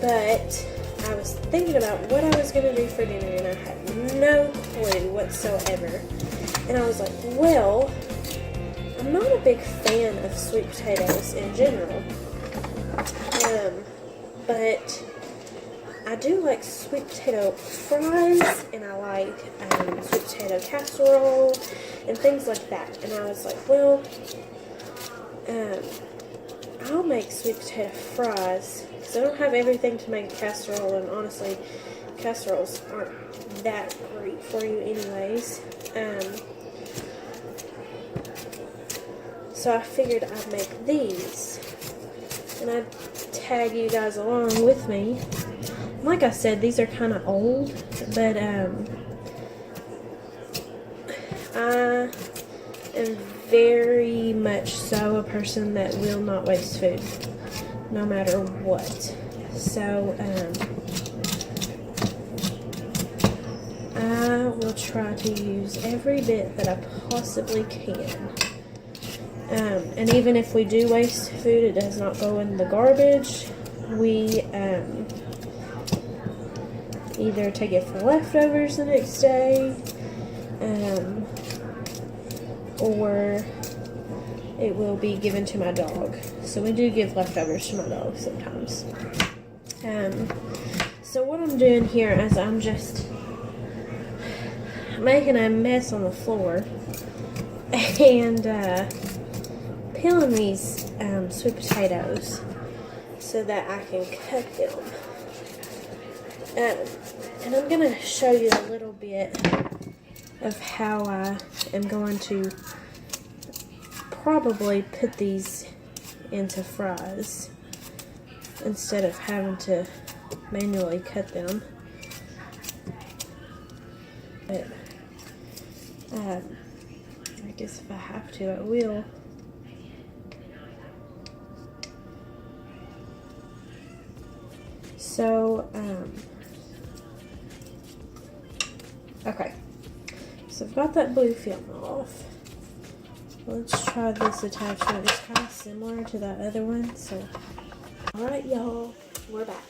But I was thinking about what I was going to do for dinner, and I had no clue whatsoever. And I was like, well, I'm not a big fan of sweet potatoes in general. But I do like sweet potato fries, and I like sweet potato casserole and things like that. And I was like, well, I'll make sweet potato fries because I don't have everything to make a casserole, and honestly, casseroles aren't that great for you anyways. So I figured I'd make these, and I'd tag you guys along with me. Like I said, these are kind of old, but I am very much so a person that will not waste food, no matter what. So I will try to use every bit that I possibly can. And even if we do waste food, it does not go in the garbage. We either take it for leftovers the next day, or it will be given to my dog. So we do give leftovers to my dog sometimes. So what I'm doing here is I'm just making a mess on the floor and peeling these sweet potatoes so that I can cut them. And I'm going to show you a little bit of how I am going to probably put these into fries instead of having to manually cut them. But I guess if I have to, I will. So, okay, so I've got that blue film off. Let's try this attachment. It's kind of similar to that other one. So, alright y'all, we're back.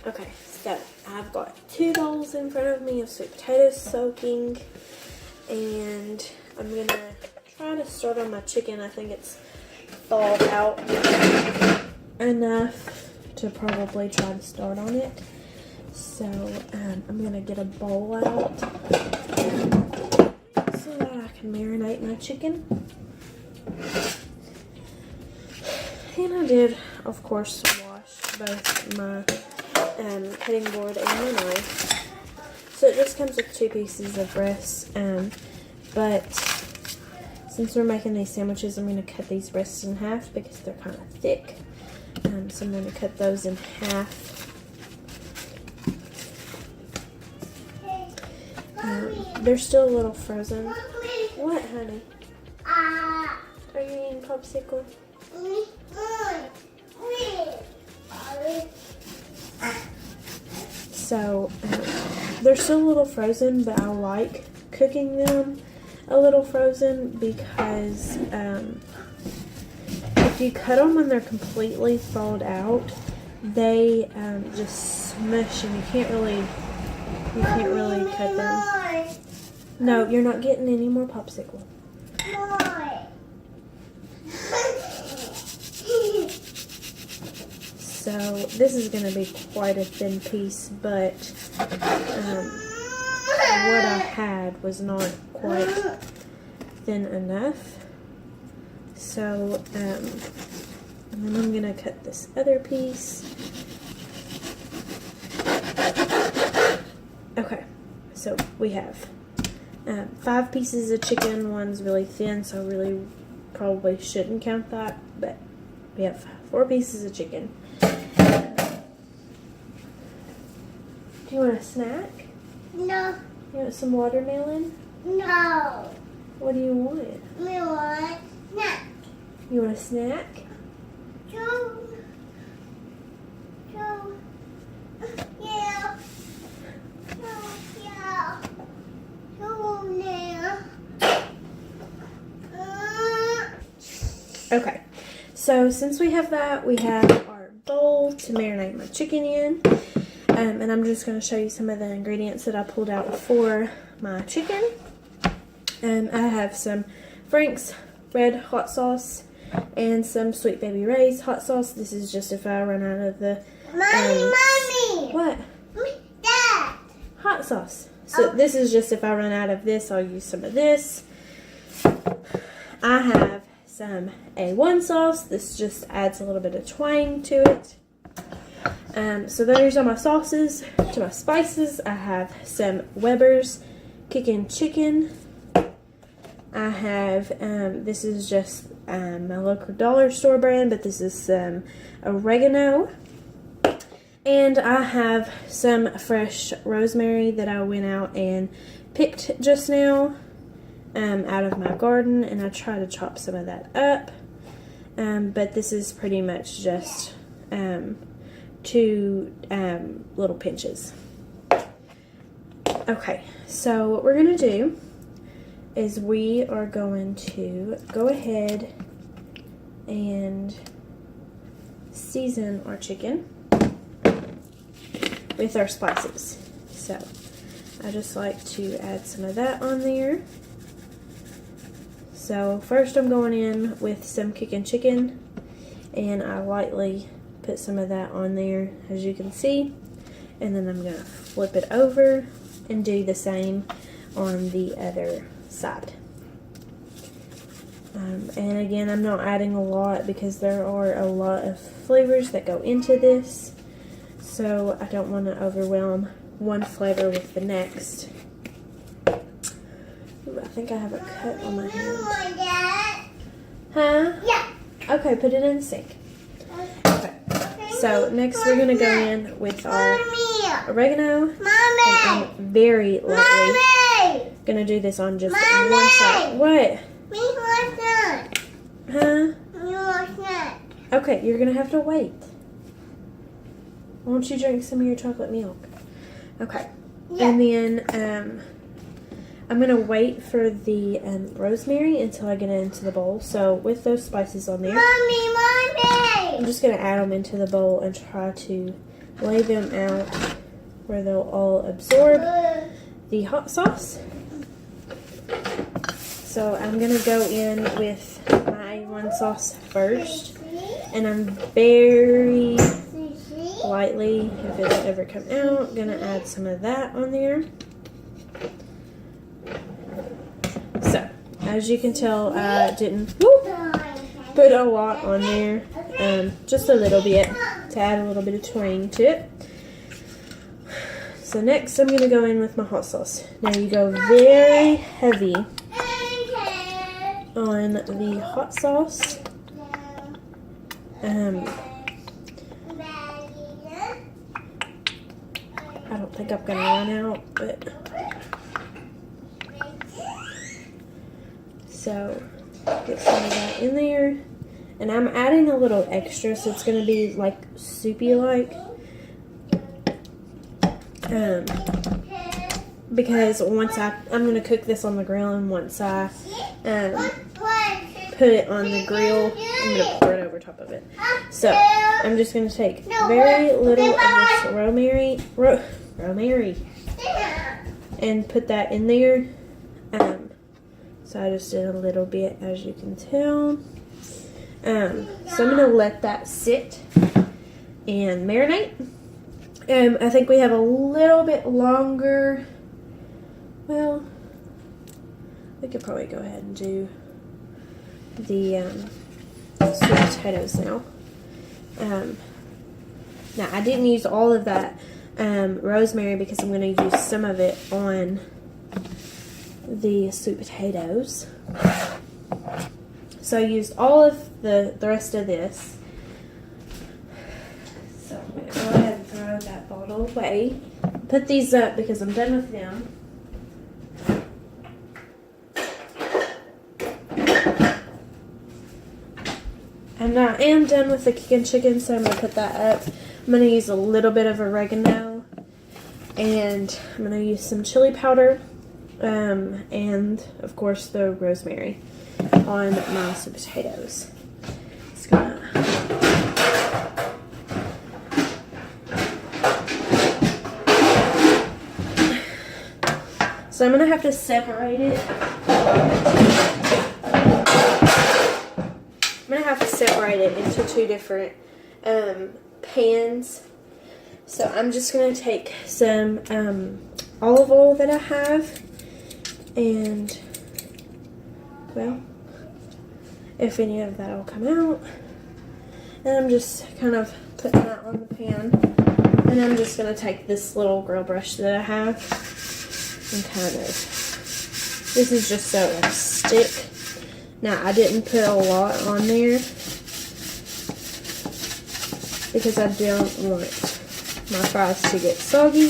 Okay, so I've got 2 bowls in front of me of sweet potatoes soaking, and I'm going to try to start on my chicken. I think it's thawed out enough to probably try to start on it. So I'm going to get a bowl out so that I can marinate my chicken. And I did, of course, wash both my cutting board and my knife. So it just comes with 2 pieces of breast, but since we're making these sandwiches, I'm going to cut these breasts in half because they're kind of thick. So I'm going to cut those in half. They're still a little frozen. What, honey? Are you eating popsicle? So they're still a little frozen, but I like cooking them a little frozen because if you cut them when they're completely thawed out, they just smush and you can't really cut them. No, you're not getting any more popsicle. So this is going to be quite a thin piece, but what I had was not quite thin enough. So and then I'm going to cut this other piece. Okay, so we have 5 pieces of chicken. One's really thin, so I really probably shouldn't count that, but we have 4 pieces of chicken. Do you want a snack? No. You want some watermelon? No. What do you want? We want snack. You want a snack? Go. Go. Yeah. Go. Yeah. Go now. Okay. So since we have that, we have our bowl to marinate my chicken in. And I'm just going to show you some of the ingredients that I pulled out for my chicken. I have some Frank's red hot sauce and some Sweet Baby Ray's hot sauce. This is just if I run out of the Mommy! What? Dad! Hot sauce. So this is just if I run out of this, I'll use some of this. I have some A1 sauce. This just adds a little bit of twang to it. So there's all my sauces. To my spices, I have some Weber's Kickin' Chicken. I have, this is just my local dollar store brand, but this is some oregano. And I have some fresh rosemary that I went out and picked just now out of my garden, and I try to chop some of that up. But this is pretty much just 2 little pinches. Okay, so what we're going to do is we are going to go ahead and season our chicken with our spices. So I just like to add some of that on there. So first I'm going in with some Kickin' Chicken, and I lightly put some of that on there, as you can see, and then I'm going to flip it over and do the same on the other side. And again, I'm not adding a lot because there are a lot of flavors that go into this, so I don't want to overwhelm one flavor with the next. Ooh, I think I have a cut on my hand. Dad? Huh? Yeah. Okay, put it in the sink. Okay, so next we're going to go in with our Mommy! oregano. And Mommy! I'm very lightly Mommy! going to do this on just Mommy! one side. What? Me what's that? Huh? Me what's that? Okay, you're going to have to wait. Won't you drink some of your chocolate milk? Okay. Yeah. And then I'm going to wait for the rosemary until I get it into the bowl. So with those spices on there, I'm Mommy! just going to add them into the bowl and try to lay them out where they'll all absorb the hot sauce. So I'm going to go in with my A1 sauce first. And I'm very lightly, if it doesn't ever come out, going to add some of that on there. So, as you can tell, I didn't put a lot on there, just a little bit to add a little bit of twang to it. So next I'm going to go in with my hot sauce. Now you go very heavy on the hot sauce. I don't think I'm going to run out, but so get some of that in there. And I'm adding a little extra, so it's going to be like soupy like. Because once I'm going to cook this on the grill, and once I put it on the grill, I'm going to pour it over top of it. So I'm just going to take very little of this rosemary and put that in there. So I just did a little bit, as you can tell. So I'm going to let that sit and marinate. I think we have a little bit longer. Well, we could probably go ahead and do the sweet potatoes now. Now, I didn't use all of that rosemary because I'm going to use some of it on the sweet potatoes. So I used all of the rest of this. So I'm going to go ahead and throw that bottle away. Put these up because I'm done with them. And I am done with the Kickin' Chicken, so I'm going to put that up. I'm going to use a little bit of oregano, and I'm going to use some chili powder, and of course the rosemary on my sweet potatoes. Just going to So I'm going to have to separate it. I'm going to have to separate it into two different pans. So I'm just going to take some olive oil that I have, and, well, if any of that will come out. And I'm just kind of putting that on the pan. And I'm just going to take this little grill brush that I have and kind of, this is just so it'll stick. Now, I didn't put a lot on there because I don't want my fries to get soggy.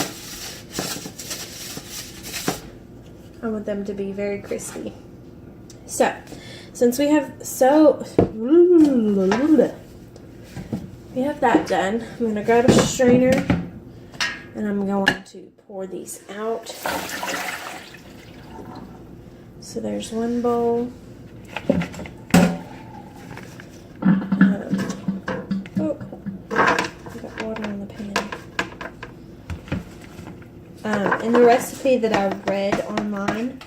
I want them to be very crispy. So, since we have we have that done, I'm going to grab a strainer and I'm going to pour these out. So there's one bowl. Got water on the pan. In the recipe that I read online,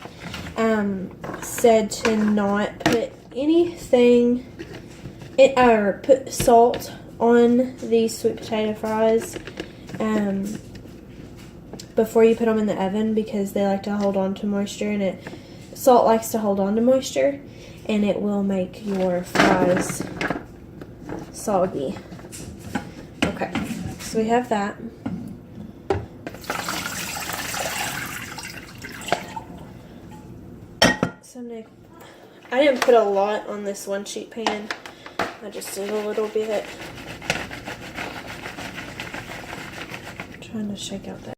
said to not put anything, or put salt on these sweet potato fries before you put them in the oven, because they like to hold on to moisture, and salt likes to hold on to moisture, and it will make your fries soggy. Okay, so we have that. I didn't put a lot on this one sheet pan. I just did a little bit. I'm trying to shake out that